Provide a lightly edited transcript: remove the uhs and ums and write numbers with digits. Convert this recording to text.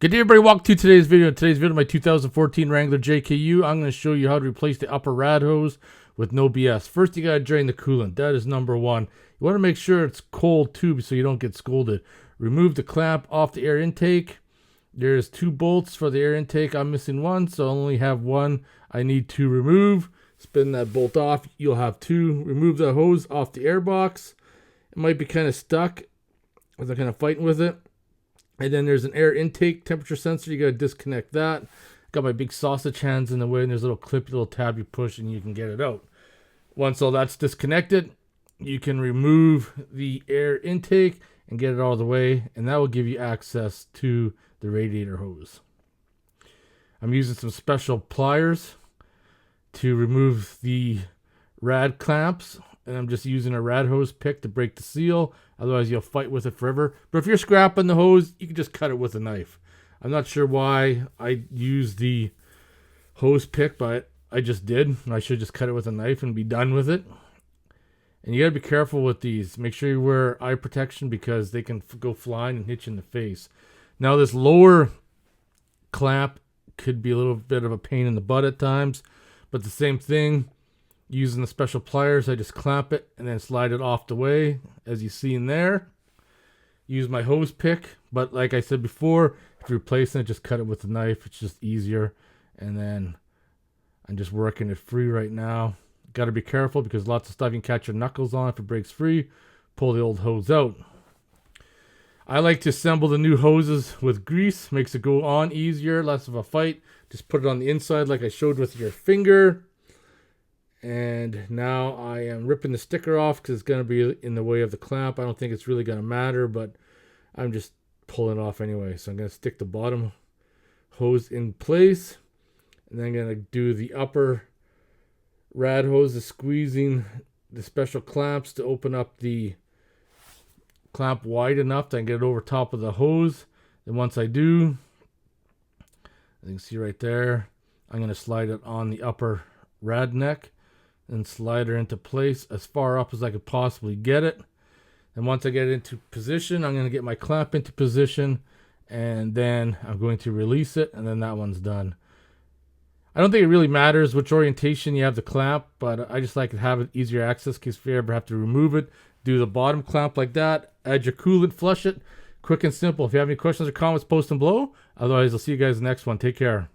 Good day, everybody. Welcome to today's video. In today's video, my 2014 Wrangler JKU. I'm going to show you how to replace the upper rad hose with no BS. First, you got to drain the coolant. That is number one. You want to make sure it's cold too, so you don't get scolded. Remove the clamp off the air intake. There's two bolts for the air intake. I'm missing one, so I only have one I need to remove. Spin that bolt off. You'll have two. Remove the hose off the air box. It might be kind of stuck as I'm kind of fighting with it. And then there's an air intake temperature sensor. You got to disconnect that. Got my big sausage hands in the way, and there's a little clip, little tab you push, and you can get it out. Once all that's disconnected, you can remove the air intake and get it all the way, and that will give you access to the radiator hose. I'm using some special pliers to remove the rad clamps, and I'm just using a rad hose pick to break the seal. Otherwise, you'll fight with it forever. But if you're scrapping the hose, you can just cut it with a knife. I'm not sure why I used the hose pick, but I just did. I should just cut it with a knife and be done with it. And you got to be careful with these. Make sure you wear eye protection because they can go flying and hit you in the face. Now, this lower clamp could be a little bit of a pain in the butt at times. But the same thing. Using the special pliers, I just clamp it and then slide it off the way, as you see in there. Use my hose pick, but like I said before, if you're replacing it, just cut it with a knife. It's just easier. And then I'm just working it free right now. Got to be careful because lots of stuff you can catch your knuckles on if it breaks free. Pull the old hose out. I like to assemble the new hoses with grease. Makes it go on easier, less of a fight. Just put it on the inside like I showed with your finger. And now I am ripping the sticker off because it's going to be in the way of the clamp. I don't think it's really going to matter, but I'm just pulling it off anyway. So I'm going to stick the bottom hose in place. And then I'm going to do the upper rad hose, squeezing the special clamps to open up the clamp wide enough that I can get it over top of the hose. And once I do, as you can see right there, I'm going to slide it on the upper rad neck and slide her into place as far up as I could possibly get it. And once I get it into position, I'm going to get my clamp into position, and then I'm going to release it, and then that one's done. I don't think it really matters which orientation you have the clamp, but I just like to have it easier access in case if you ever have to remove it. Do the bottom clamp like that, add your coolant, flush it. Quick and simple. If you have any questions or comments, post them below. Otherwise, I'll see you guys in the next one. Take care.